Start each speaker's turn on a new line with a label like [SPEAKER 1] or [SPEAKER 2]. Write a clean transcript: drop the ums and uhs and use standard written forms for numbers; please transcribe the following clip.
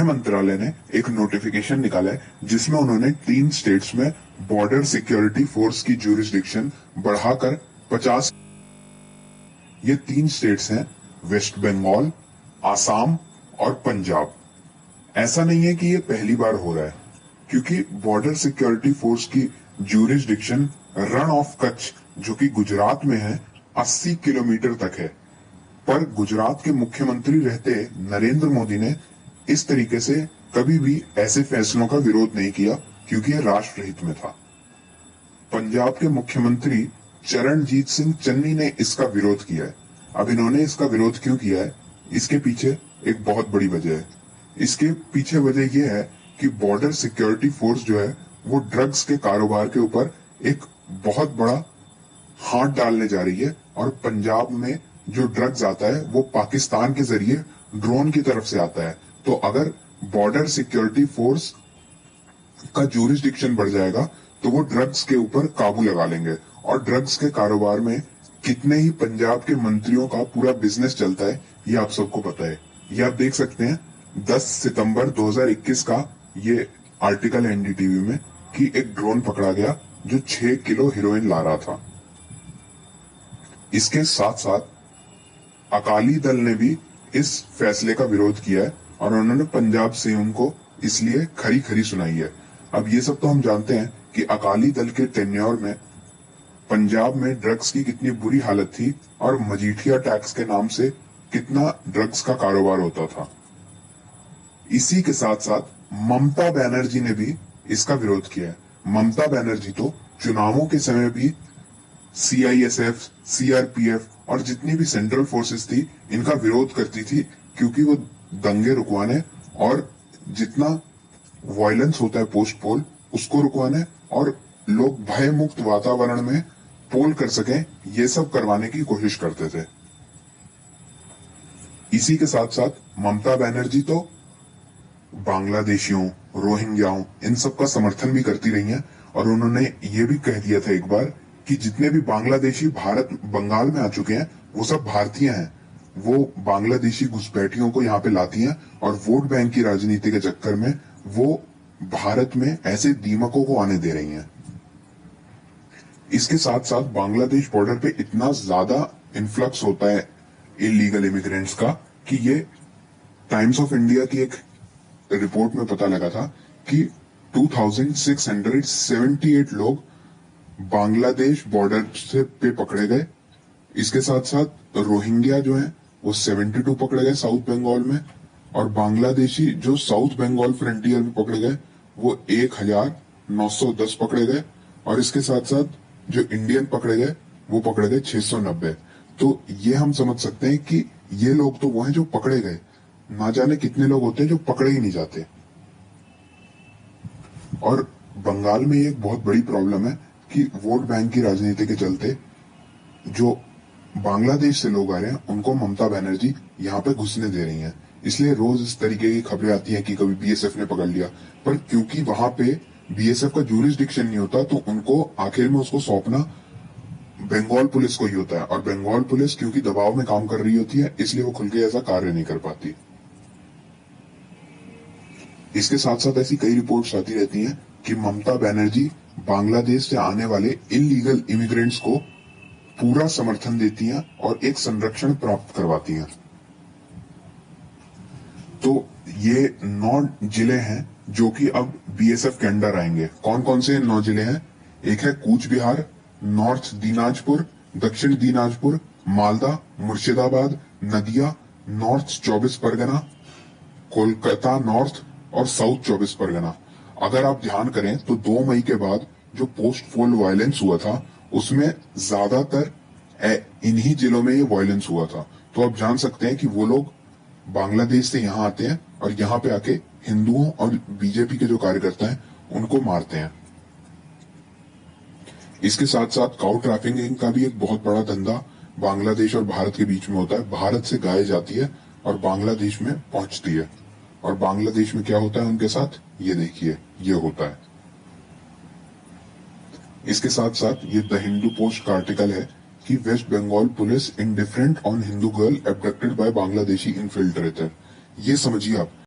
[SPEAKER 1] गृह मंत्रालय ने एक नोटिफिकेशन निकाला है जिसमें उन्होंने 3 स्टेट्स में बॉर्डर सिक्योरिटी फोर्स की ज्यूरिसडिक्शन बढ़ाकर 50। ये 3 स्टेट्स हैं वेस्ट बंगाल, आसाम और पंजाब। ऐसा नहीं है कि ये पहली बार हो रहा है, क्योंकि बॉर्डर सिक्योरिटी फोर्स की ज्यूरिसडिक्शन रण ऑफ कच्छ जो कि गुजरात में है 80 किलोमीटर तक है। पर गुजरात के मुख्यमंत्री रहते नरेंद्र मोदी ने इस तरीके से कभी भी ऐसे फैसलों का विरोध नहीं किया, क्योंकि यह राष्ट्रहित में था। पंजाब के मुख्यमंत्री चरणजीत सिंह चन्नी ने इसका विरोध किया है। अब इन्होंने इसका विरोध क्यों किया है, इसके पीछे एक बहुत बड़ी वजह है। इसके पीछे वजह यह है कि बॉर्डर सिक्योरिटी फोर्स जो है वो ड्रग्स के कारोबार के ऊपर एक बहुत बड़ा हाथ डालने जा रही है, और पंजाब में जो ड्रग्स आता है वो पाकिस्तान के जरिए ड्रोन की तरफ से आता है। तो अगर बॉर्डर सिक्योरिटी फोर्स का ज्यूरिसडिक्शन बढ़ जाएगा तो वो ड्रग्स के ऊपर काबू लगा लेंगे, और ड्रग्स के कारोबार में कितने ही पंजाब के मंत्रियों का पूरा बिजनेस चलता है ये आप सबको पता है। ये आप देख सकते हैं 10 सितंबर 2021 का ये आर्टिकल है एनडीटीवी में कि एक ड्रोन पकड़ा गया जो 6 किलो हीरोइन ला रहा था। इसके साथ साथ अकाली दल ने भी इस फैसले का विरोध किया है, और उन्होंने पंजाब सीएम को इसलिए खरी खरी सुनाई है। अब ये सब तो हम जानते हैं कि अकाली दल के टेन्योर में पंजाब में ड्रग्स की कितनी बुरी हालत थी, और मजीठिया टैक्स के नाम से कितना ड्रग्स का कारोबार होता था। इसी के साथ साथ ममता बनर्जी ने भी इसका विरोध किया है। ममता बनर्जी तो चुनावों के समय भी सीआईएसएफ, सीआरपीएफ और जितनी भी सेंट्रल फोर्सेस थी इनका विरोध करती थी, क्योंकि वो दंगे रुकवाने और जितना वायलेंस होता है पोस्ट पोल उसको रुकवाने और लोग भय मुक्त वातावरण में पोल कर सकें, ये सब करवाने की कोशिश करते थे। इसी के साथ साथ ममता बनर्जी तो बांग्लादेशियों, रोहिंग्याओं इन सब का समर्थन भी करती रही हैं, और उन्होंने ये भी कह दिया था एक बार कि जितने भी बांग्लादेशी भारत बंगाल में आ चुके हैं वो सब भारतीय हैं। वो बांग्लादेशी घुसपैठियों को यहाँ पे लाती हैं, और वोट बैंक की राजनीति के चक्कर में वो भारत में ऐसे दीमकों को आने दे रही हैं। इसके साथ साथ बांग्लादेश बॉर्डर पे इतना ज्यादा इन्फ्लक्स होता है इलीगल इमिग्रेंट्स का कि ये टाइम्स ऑफ इंडिया की एक रिपोर्ट में पता लगा था कि 2678 लोग बांग्लादेश बॉर्डर से पे पकड़े गए। इसके साथ साथ रोहिंग्या जो है वो 72 पकड़े गए साउथ बंगाल में, और बांग्लादेशी जो साउथ बंगाल फ्रंटियर में पकड़े गए वो 1910 पकड़े गए, और इसके साथ साथ जो इंडियन पकड़े गए वो पकड़े गए 690। तो ये हम समझ सकते हैं कि ये लोग तो वो हैं जो पकड़े गए, ना जाने कितने लोग होते हैं जो पकड़े ही नहीं जाते। और बंगाल में ये एक बहुत बड़ी प्रॉब्लम है कि वोट बैंक की राजनीति के चलते जो बांग्लादेश से लोग आ रहे हैं उनको ममता बनर्जी यहाँ पे घुसने दे रही हैं। इसलिए रोज इस तरीके की खबरें आती हैं कि कभी बीएसएफ ने पकड़ लिया, पर क्योंकि वहां पे बीएसएफ का ज्यूरिसडिक्शन नहीं होता तो उनको आखिर में उसको सौंपना बंगाल पुलिस को ही होता है, और बंगाल पुलिस क्योंकि दबाव में काम कर रही होती है इसलिए वो खुल के ऐसा कार्य नहीं कर पाती। इसके साथ साथ ऐसी कई रिपोर्ट्स आती रहती हैं कि ममता बनर्जी बांग्लादेश से आने वाले इलीगल इमिग्रेंट्स को पूरा समर्थन देती हैं और एक संरक्षण प्राप्त करवाती हैं। तो ये 9 जिले हैं जो कि अब बीएसएफ के अंडर आएंगे। कौन कौन से 9 जिले हैं? एक है कूच बिहार, नॉर्थ दिनाजपुर, दक्षिण दिनाजपुर, मालदा, मुर्शिदाबाद, नदिया, नॉर्थ 24 परगना, कोलकाता नॉर्थ और साउथ 24 परगना। अगर आप ध्यान करें तो 2 मई के बाद जो पोस्ट पोल वायलेंस हुआ था उसमें ज्यादातर इन्हीं जिलों में ये वायलेंस हुआ था। तो आप जान सकते हैं कि वो लोग बांग्लादेश से यहाँ आते हैं और यहाँ पे आके हिंदुओं और बीजेपी के जो कार्यकर्ता हैं उनको मारते हैं। इसके साथ साथ काउ ट्रैफिकिंग का भी एक बहुत बड़ा धंधा बांग्लादेश और भारत के बीच में होता है। भारत से गाय जाती है और बांग्लादेश में पहुंचती है, और बांग्लादेश में क्या होता है उनके साथ ये देखिए, ये होता है। इसके साथ साथ ये द हिंदू पोस्ट का आर्टिकल है कि West Bengal police indifferent on Hindu girl abducted by Bangladeshi infiltrator. ये समझिए आप,